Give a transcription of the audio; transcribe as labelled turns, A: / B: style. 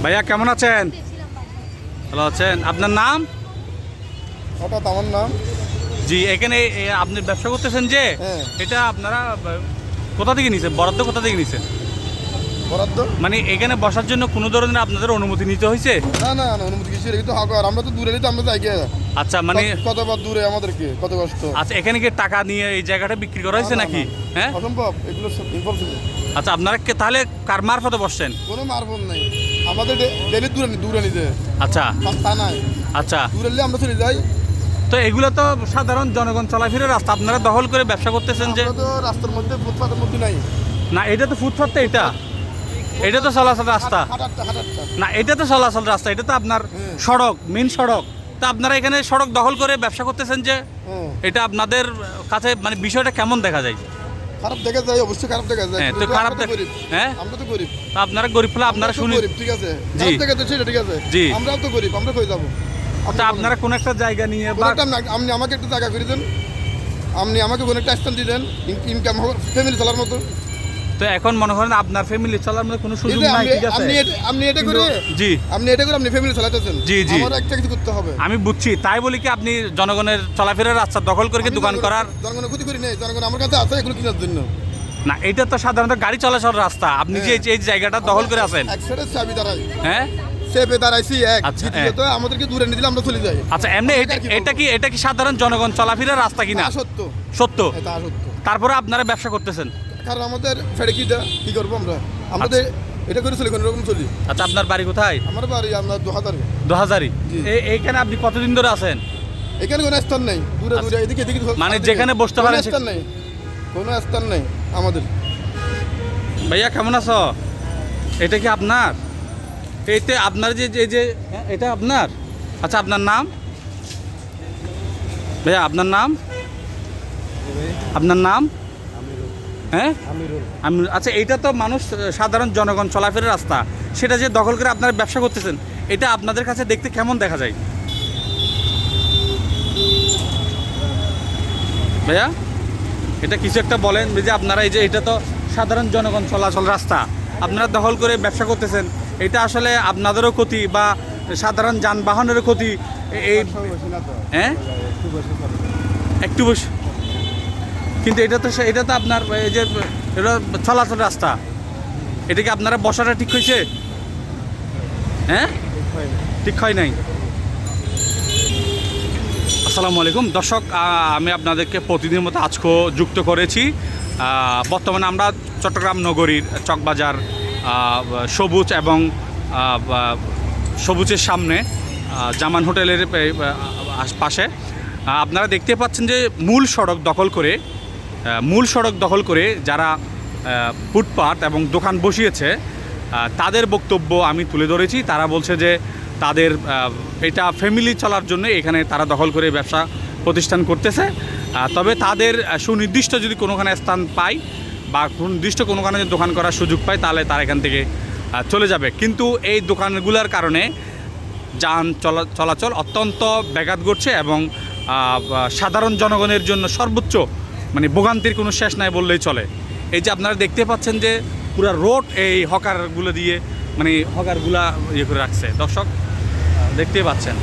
A: ভাইয়া কেমন আছেন? ভালো আছেন? আপনার নাম?
B: হঠাৎ আমার নাম।
A: জি, এখানে আপনি ব্যবসা করতেছেন যে এটা আপনারা কোথা থেকে নিছেন? বরাদ্দ কোথা থেকে নিছেন?
B: বরাদ্দ
A: মানে এখানে বসার জন্য কোনো ধরনের আপনাদের অনুমতি নিতে হয়েছে?
B: না না না, অনুমতি কিছু কিন্তু হাকার আমরা তো দূরে নিতে আমরা যাই গিয়ে।
A: আচ্ছা, মানে
B: কতবার দূরে আমাদেরকে কত কষ্ট।
A: আচ্ছা, এখানে কি টাকা নিয়ে এই জায়গাটা বিক্রি করা হয়েছে নাকি? হ্যাঁ,
B: অসম্ভব, এগুলো ইম্পসিবল।
A: আচ্ছা, আপনারা তাহলে কার মারফতে বসছেন?
B: কোনো মারফত নাই, আমাদের ডেলি দূরে নিতে।
A: আচ্ছা
B: তা নাই,
A: আচ্ছা,
B: দূরে নিলে আমরা চলে যাই।
A: তো এগুলো তো সাধারণ জনগণ চলাফেরার রাস্তা, আপনারা দখল করে ব্যবসা করতেছেন যে?
B: আমরা তো রাস্তার মধ্যে ফুটপাতের মধ্যে নাই।
A: না, এটা তো ফুটপাত, তো এটা তো চলাচল রাস্তা
B: হাঁটারটা
A: না, এটা তো চলাচল রাস্তা, এটা তো আপনার সড়ক, মেন সড়ক। তা আপনারা এখানে সড়ক দখল করে ব্যবসা করতেছেন যে, এটা আপনাদের কাছে মানে বিষয়টা কেমন দেখা যায়?
B: খারাপ দেখা যায়, অবশ্যই খারাপ দেখা যায়।
A: হ্যাঁ, তো খারাপ হ্যাঁ,
B: আমরা তো গরিব।
A: তা আপনারা গরিব ফলে আপনারা শুনি।
B: ঠিক আছে,
A: জি
B: ঠিক আছে, ঠিক আছে।
A: জি,
B: আমরাও তো গরিব, আমরা কই যাবো?
A: তা আপনারা কোন একটা জায়গা নিয়ে বা
B: আপনি আমাকে একটা জায়গা করে দেন, আপনি আমাকে কোনো একটা স্থান দিয়ে দেন, ইনকাম ফ্যামিলি চলার মতো।
A: তো এখন মনে করেন আপনার ফ্যামিলি চলার মধ্যে কোনো সুযোগ নাই, ঠিক আছে?
B: আপনি এটা করে,
A: জি
B: আপনি এটা করে আপনি ফ্যামিলি চালাতেছেন।
A: জি জি,
B: আমার একটা কিছু করতে হবে।
A: আমি বুঝছি, তাই বলি কি আপনি জনগণের চলাফেরার রাস্তা দখল করে দোকান করার?
B: জনগণের ক্ষতি করি নেই, জনগণ আমার কাছে আছে এগুলো কেনার জন্য।
A: না, এটা তো সাধারণত গাড়ি চলাচল রাস্তা, আপনি যে এই জায়গাটা দখল করে আছেন।
B: এক সাইডে চাবি দাঁড়াই,
A: হ্যাঁ
B: চেপে দাঁড়াইছি এক।
A: আচ্ছা,
B: দ্বিতীয়ত আমাদেরকে দূরে নিয়ে দিলে আমরা চলে যাই।
A: আচ্ছা, এমনি এটা কি সাধারণ জনগণ চলাফেরার রাস্তা কিনা?
B: সত্য
A: সত্য।
B: এটা সত্য।
A: তারপরে আপনারা ব্যবসা করতেছেন,
B: কারণ আমাদের ফেড়ে কি করবো আমরা, আমাদের এটা করে চলি, কোনো রকম চলি।
A: আচ্ছা, আপনার বাড়ি কোথায়?
B: আমার বাড়ি আপনার 2000।
A: 2000। এইখানে আপনি কতদিন ধরে আছেন?
B: এখানে কোনো স্থান নেই, দূরে দূরে এদিকে এদিকে,
A: মানে যেখানে বসতে পারেন
B: স্থান নেই, কোনো স্থান নেই আমাদের।
A: ভাইয়া কেমন আছো? এটা কি আপনার? এইতে আপনার যে এটা আপনার? আচ্ছা, আপনার নাম? ভাইয়া আপনার নাম? আপনার নাম? হ্যাঁ, আমি। আচ্ছা, এইটা তো মানুষ সাধারণ জনগণ চলাফেরার রাস্তা, সেটা যে দখল করে আপনারা ব্যবসা করতেছেন, এটা আপনাদের কাছে দেখতে কেমন দেখা যায় ভাইয়া? এটা কিছু একটা বলেন যে আপনারা এই যে এটা তো সাধারণ জনগণ চলাচল রাস্তা, আপনারা দখল করে ব্যবসা করতেছেন, এটা আসলে আপনাদেরও ক্ষতি বা সাধারণ যানবাহনেরও ক্ষতি। এই হ্যাঁ, একটু বসে, কিন্তু এটা তো আপনার এই যে এটা চলাচল রাস্তা, এটা কি আপনারা বসাটা ঠিক হয়েছে? হ্যাঁ, ঠিক হয় নাই। আসসালামু আলাইকুম দর্শক, আমি আপনাদেরকে প্রতিদিনের মতো আজকেও যুক্ত করেছি। বর্তমানে আমরা চট্টগ্রাম নগরীর চকবাজার সবুজ এবং সবুজের সামনে জামান হোটেলের পাশে আপনারা দেখতে পাচ্ছেন যে মূল সড়ক দখল করে যারা ফুটপাত এবং দোকান বসিয়েছে তাদের বক্তব্য আমি তুলে ধরেছি। তারা বলছে যে তাদের এটা ফ্যামিলি চলার জন্য এখানে তারা দখল করে ব্যবসা প্রতিষ্ঠান করতেছে, তবে তাদের সুনির্দিষ্ট যদি কোনোখানে স্থান পায় বা নির্দিষ্ট কোনোখানে যদি দোকান করার সুযোগ পায় তাহলে তারা এখান থেকে চলে যাবে। কিন্তু এই দোকানগুলোর কারণে যান চলাচল অত্যন্ত ব্যাঘাত ঘটছে এবং সাধারণ জনগণের জন্য সর্বোচ্চ মানে ভোগান্তির কোনো শেষ নাই বললেই চলে। এই যে আপনারা দেখতে পাচ্ছেন যে পুরো রোড এই হকারগুলো দিয়ে মানে হকারগুলা ইয়ে করে রাখছে, দর্শক দেখতেই পাচ্ছেন।